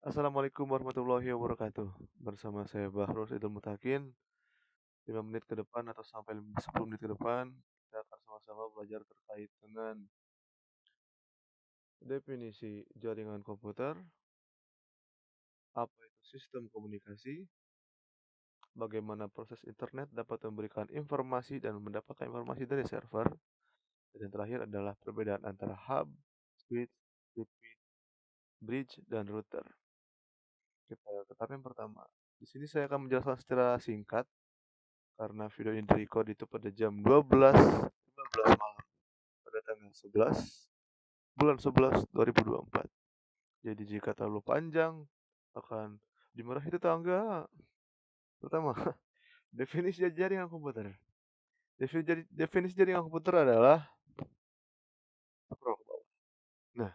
Assalamualaikum warahmatullahi wabarakatuh. Bersama saya Bahrul Idul Mutakin, 5 menit ke depan atau sampai 10 menit ke depan, kita akan sama-sama belajar terkait dengan definisi jaringan komputer, apa itu sistem komunikasi, bagaimana proses internet dapat memberikan informasi dan mendapatkan informasi dari server, dan yang terakhir adalah perbedaan antara hub, switch, repeat, bridge, dan router. Kita tetap yang pertama. Di sini saya akan menjelaskan secara singkat karena video ini direcord itu pada jam 12.15 malam pada tanggal 11 bulan 11 2024. Jadi jika terlalu panjang akan dimarahi tetangga. Pertama, definisi jaringan komputer. Definisi jaringan komputer adalah Nah,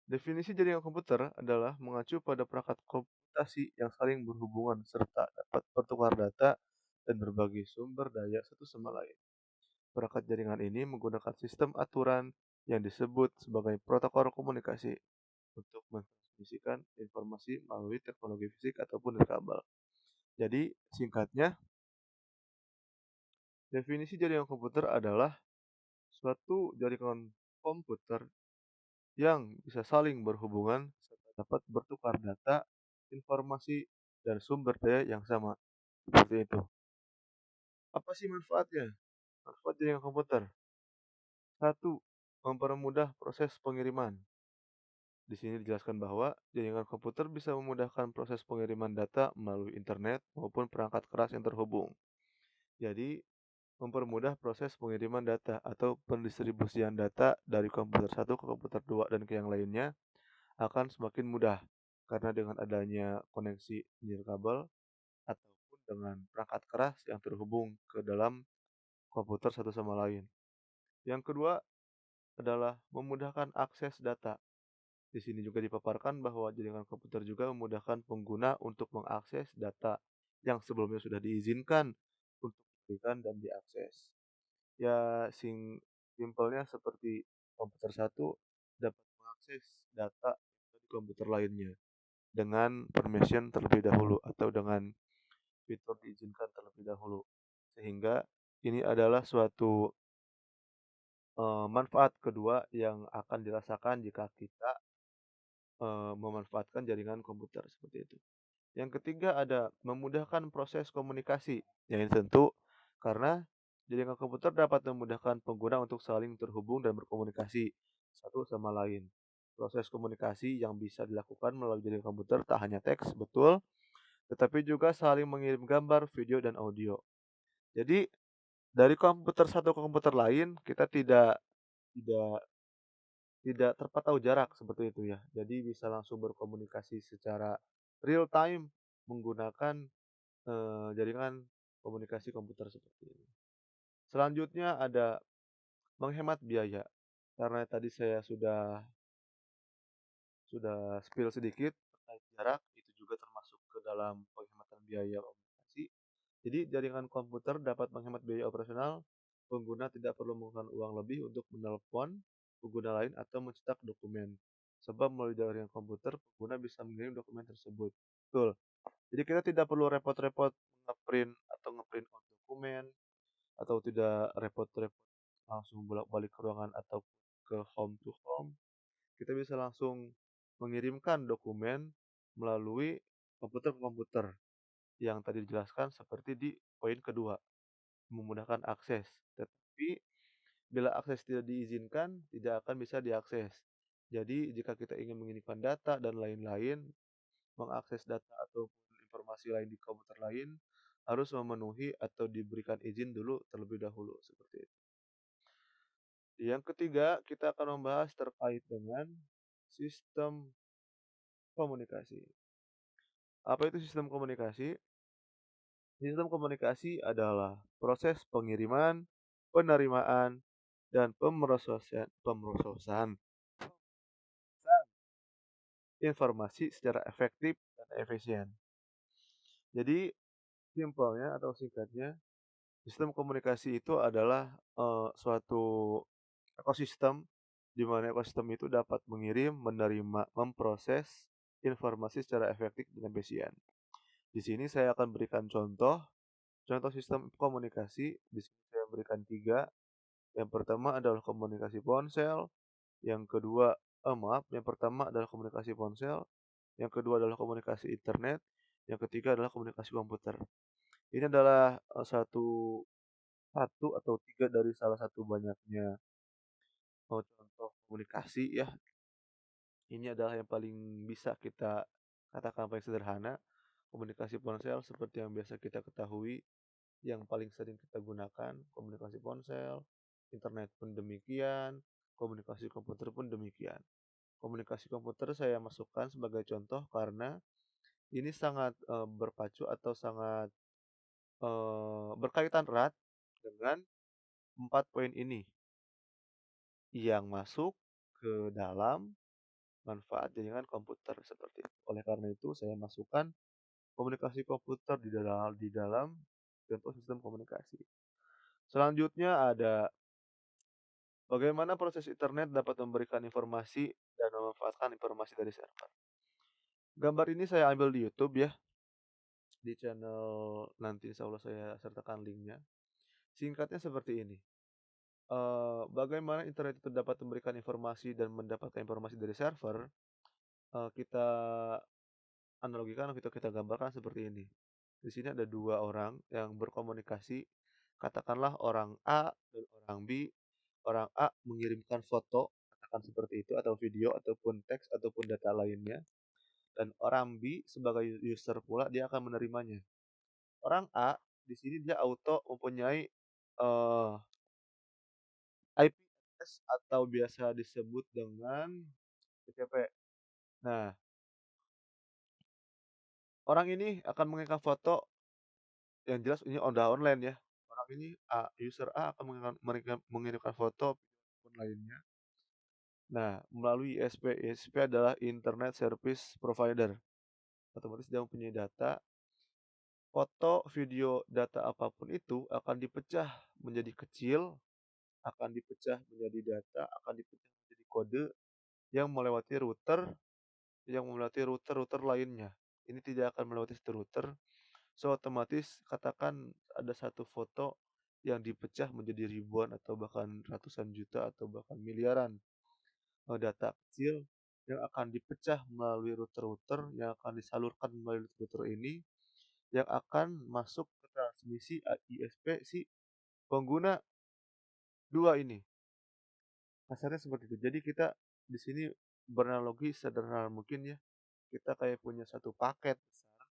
definisi jaringan komputer adalah mengacu pada perangkat komputasi yang saling berhubungan serta dapat bertukar data dan berbagi sumber daya satu sama lain. Perangkat jaringan ini menggunakan sistem aturan yang disebut sebagai protokol komunikasi untuk mentransmisikan informasi melalui teknologi fisik ataupun dari kabel. Jadi, singkatnya, definisi jaringan komputer adalah suatu jaringan komputer yang bisa saling berhubungan serta dapat bertukar data, informasi, dan sumber daya yang sama. Seperti itu. Apa sih manfaatnya? Manfaat jaringan komputer. Satu, mempermudah proses pengiriman. Di sini dijelaskan bahwa jaringan komputer bisa memudahkan proses pengiriman data melalui internet maupun perangkat keras yang terhubung. Jadi, mempermudah proses pengiriman data atau pendistribusian data dari komputer satu ke komputer dua dan ke yang lainnya akan semakin mudah karena dengan adanya koneksi nirkabel ataupun dengan perangkat keras yang terhubung ke dalam komputer satu sama lain. Yang kedua adalah memudahkan akses data. Di sini juga dipaparkan bahwa jaringan komputer juga memudahkan pengguna untuk mengakses data yang sebelumnya sudah diizinkan untuk diberikan dan diakses. Ya, simpelnya seperti komputer satu dapat mengakses data dari komputer lainnya dengan permission terlebih dahulu atau dengan fitur diizinkan terlebih dahulu. Sehingga ini adalah suatu manfaat kedua yang akan dirasakan jika kita memanfaatkan jaringan komputer seperti itu. Yang ketiga ada memudahkan proses komunikasi. Yang ini tentu karena jaringan komputer dapat memudahkan pengguna untuk saling terhubung dan berkomunikasi satu sama lain. Proses komunikasi yang bisa dilakukan melalui jaringan komputer tak hanya teks, betul, tetapi juga saling mengirim gambar, video, dan audio. Jadi dari komputer satu ke komputer lain kita tidak tidak terpantau jarak seperti itu ya. Jadi bisa langsung berkomunikasi secara real time menggunakan jaringan komunikasi komputer seperti ini. Selanjutnya ada menghemat biaya. Karena tadi saya sudah spill sedikit terkait jarak, itu juga termasuk ke dalam penghematan biaya komunikasi. Jadi jaringan komputer dapat menghemat biaya operasional. Pengguna tidak perlu mengeluarkan uang lebih untuk menelpon pengguna lain atau mencetak dokumen. Sebab melalui jaringan komputer, pengguna bisa mengirim dokumen tersebut. Betul. Jadi kita tidak perlu repot-repot ngeprint atau ngeprint out dokumen atau tidak repot-repot langsung bolak-balik ke ruangan atau ke home to home. Kita bisa langsung mengirimkan dokumen melalui komputer ke komputer yang tadi dijelaskan seperti di poin kedua, memudahkan akses. Tetapi bila akses tidak diizinkan, tidak akan bisa diakses. Jadi jika kita ingin mengirimkan data dan lain-lain, mengakses data atau informasi lain di komputer lain, harus memenuhi atau diberikan izin dulu terlebih dahulu seperti itu. Yang ketiga, kita akan membahas terkait dengan sistem komunikasi. Apa itu sistem komunikasi? Sistem komunikasi adalah proses pengiriman, penerimaan, dan pemrosesan informasi secara efektif dan efisien. Jadi, simpelnya atau singkatnya, sistem komunikasi itu adalah suatu ekosistem di mana ekosistem itu dapat mengirim, menerima, memproses informasi secara efektif dan efisien. Di sini saya akan berikan contoh sistem komunikasi. Di sini saya berikan 3. Yang pertama adalah komunikasi ponsel, yang kedua maaf, yang pertama adalah komunikasi ponsel, yang kedua adalah komunikasi internet, yang ketiga adalah komunikasi komputer. Ini adalah, satu satu atau 3 dari salah satu banyaknya, contoh komunikasi ya. Ini adalah yang paling bisa kita katakan paling sederhana. Komunikasi ponsel seperti yang biasa kita ketahui, yang paling sering kita gunakan, komunikasi ponsel, internet pun demikian, komunikasi komputer pun demikian. Komunikasi komputer saya masukkan sebagai contoh karena ini sangat, berpacu atau sangat, berkaitan erat dengan 4 poin ini, yang masuk ke dalam manfaat jaringan komputer, seperti itu. Oleh karena itu saya masukkan komunikasi komputer di dalam contoh sistem komunikasi. Selanjutnya ada bagaimana proses internet dapat memberikan informasi dan memanfaatkan informasi dari server. Gambar ini saya ambil di YouTube ya, di channel nanti insya Allah saya sertakan linknya. Singkatnya seperti ini, bagaimana internet itu dapat memberikan informasi dan mendapatkan informasi dari server, kita analogikan atau kita gambarkan seperti ini. Di sini ada 2 orang yang berkomunikasi, katakanlah orang A dan orang B. Orang A mengirimkan foto, katakan seperti itu, atau video, ataupun teks, ataupun data lainnya, dan orang B sebagai user pula dia akan menerimanya. Orang A di sini dia auto mempunyai, IP address atau biasa disebut dengan PTP. Nah, orang ini akan mengirimkan foto yang jelas ini udah online ya. Orang ini A, user A akan mengirimkan foto pun lainnya. Nah, melalui ISP. ISP adalah Internet Service Provider. Otomatis dia mempunyai data, foto, video, data apapun itu akan dipecah menjadi kecil, akan dipecah menjadi data, akan dipecah menjadi kode yang melewati router lainnya. Ini tidak akan melewati satu router. So, otomatis katakan ada satu foto yang dipecah menjadi ribuan atau bahkan ratusan juta atau bahkan miliaran data kecil yang akan dipecah melalui router-router yang akan disalurkan melalui router ini yang akan masuk ke transmisi ISP si pengguna 2 ini. Kasarnya seperti itu. Jadi kita di sini beranalogi sederhana mungkin ya. Kita kayak punya satu paket besar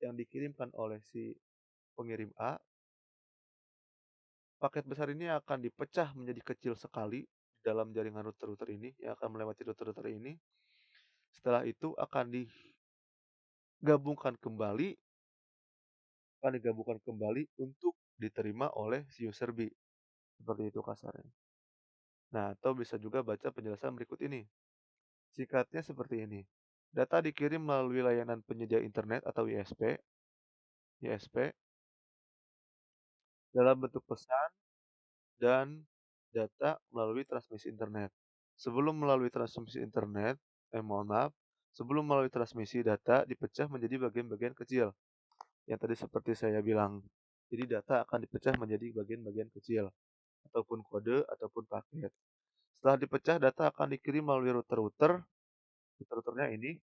yang dikirimkan oleh si pengirim A. Paket besar ini akan dipecah menjadi kecil sekali di dalam jaringan router-router ini yang akan melewati router-router ini. Setelah itu akan digabungkan kembali untuk diterima oleh si user B. Seperti itu kasarnya. Nah, atau bisa juga baca penjelasan berikut ini. Singkatnya seperti ini. Data dikirim melalui layanan penyedia internet atau ISP dalam bentuk pesan dan data melalui transmisi internet. Sebelum melalui transmisi internet, mohon maaf, sebelum melalui transmisi data dipecah menjadi bagian-bagian kecil. Yang tadi seperti saya bilang. Jadi data akan dipecah menjadi bagian-bagian kecil ataupun kode ataupun paket. Setelah dipecah, data akan dikirim melalui router-routernya ini.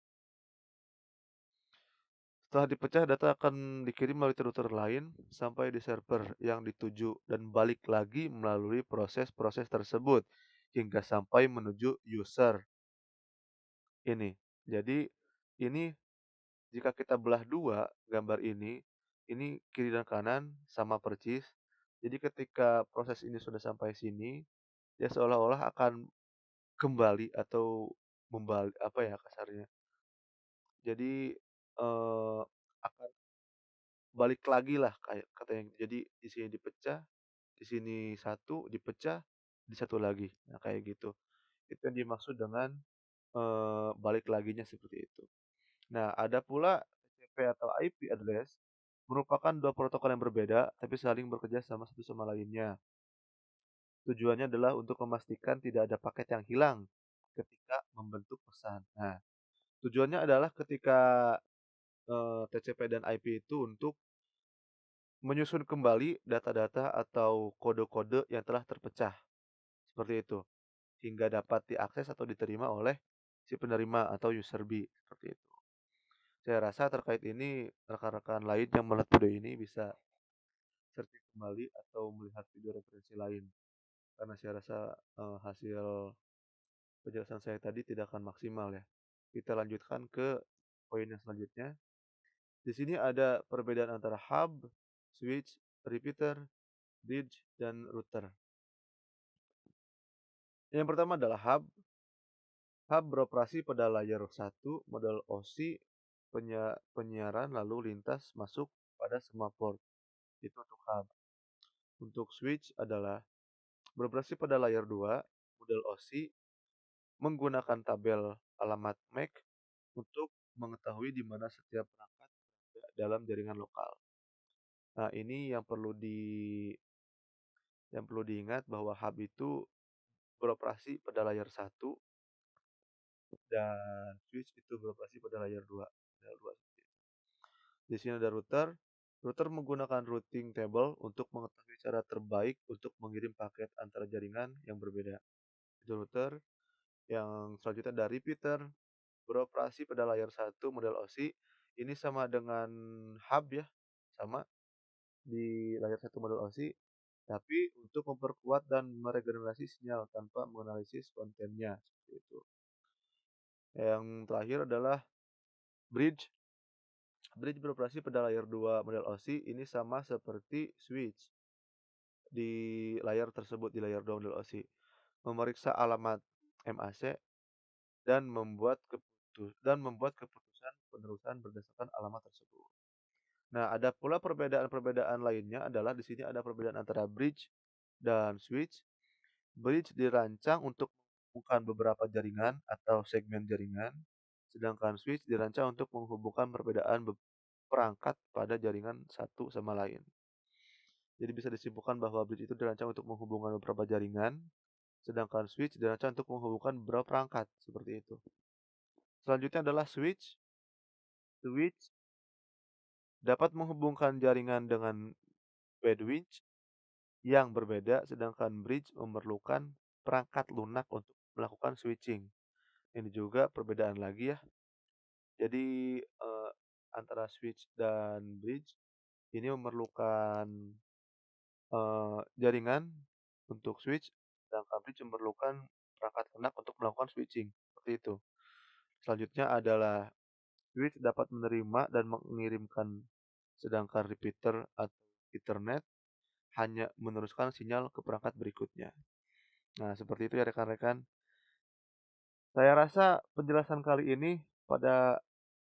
Setelah dipecah, data akan dikirim melalui router lain sampai di server yang dituju dan balik lagi melalui proses-proses tersebut hingga sampai menuju user ini. Jadi ini jika kita belah dua gambar ini kiri dan kanan sama persis. Jadi ketika proses ini sudah sampai sini, dia seolah-olah akan kembali atau apa ya kasarnya. Jadi akan balik lagi lah kayak katanya. Jadi di sini dipecah, di sini satu dipecah, di satu lagi. Nah, kayak gitu. Itu yang dimaksud dengan balik laginya seperti itu. Nah, ada pula TCP atau IP address merupakan dua protokol yang berbeda tapi saling bekerja sama satu sama lainnya. Tujuannya adalah untuk memastikan tidak ada paket yang hilang ketika membentuk pesan. Nah, Tujuannya adalah ketika, TCP dan IP itu untuk menyusun kembali data-data atau kode-kode yang telah terpecah, seperti itu, hingga dapat diakses atau diterima oleh si penerima atau user B, seperti itu. Saya rasa terkait ini rekan-rekan lain yang melihat video ini bisa searching kembali atau melihat video referensi lain, karena saya rasa, hasil penjelasan saya tadi tidak akan maksimal ya. Kita lanjutkan ke poin yang selanjutnya. Di sini ada perbedaan antara hub, switch, repeater, bridge, dan router. Yang pertama adalah hub. Hub beroperasi pada layar 1 model OSI penyiaran lalu lintas masuk pada semua port. Itu untuk hub. Untuk switch adalah beroperasi pada layar 2 model OSI menggunakan tabel alamat MAC untuk mengetahui di mana setiap perangkat berada dalam jaringan lokal. Nah, ini yang perlu diingat bahwa hub itu beroperasi pada layar 1 dan switch itu beroperasi pada layar 2. Layar 2 seperti itu. Di sini ada router. Router menggunakan routing table untuk mengetahui cara terbaik untuk mengirim paket antara jaringan yang berbeda. Itu router. Yang selanjutnya ada repeater, beroperasi pada layar 1 model OSI. Ini sama dengan hub ya, sama di layar 1 model OSI, tapi untuk memperkuat dan meregenerasi sinyal tanpa menganalisis kontennya, seperti itu. Yang terakhir adalah bridge. Bridge beroperasi pada layar 2 model OSI, ini sama seperti switch di layar tersebut, di layar 2 model OSI. Memeriksa alamat MAC dan membuat keputusan penerusan berdasarkan alamat tersebut. Nah, ada pula perbedaan-perbedaan lainnya adalah di sini ada perbedaan antara bridge dan switch. Bridge dirancang untuk menghubungkan beberapa jaringan atau segmen jaringan, sedangkan switch dirancang untuk menghubungkan perbedaan perangkat pada jaringan satu sama lain. Jadi bisa disimpulkan bahwa bridge itu dirancang untuk menghubungkan beberapa jaringan, sedangkan switch dirancang untuk menghubungkan beberapa perangkat, seperti itu. Selanjutnya adalah switch. Switch dapat menghubungkan jaringan dengan bandwidth yang berbeda, sedangkan bridge memerlukan perangkat lunak untuk melakukan switching. Ini juga perbedaan lagi ya. Jadi antara switch dan bridge ini memerlukan jaringan untuk switch, sedangkan bridge memerlukan perangkat lunak untuk melakukan switching. Seperti itu. Selanjutnya adalah switch dapat menerima dan mengirimkan, sedangkan repeater atau Ethernet hanya meneruskan sinyal ke perangkat berikutnya. Nah, seperti itu ya rekan-rekan. Saya rasa penjelasan kali ini pada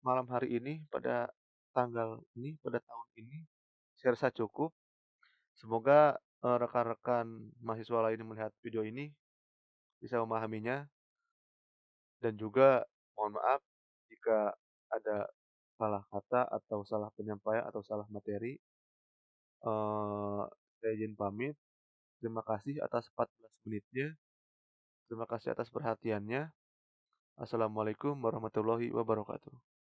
malam hari ini, pada tanggal ini, pada tahun ini, saya rasa cukup. Semoga rekan-rekan mahasiswa lain yang melihat video ini bisa memahaminya, dan juga mohon maaf jika ada salah kata atau salah penyampaian atau salah materi. Saya izin pamit. Terima kasih atas 14 menitnya. Terima kasih atas perhatiannya. Assalamualaikum warahmatullahi wabarakatuh.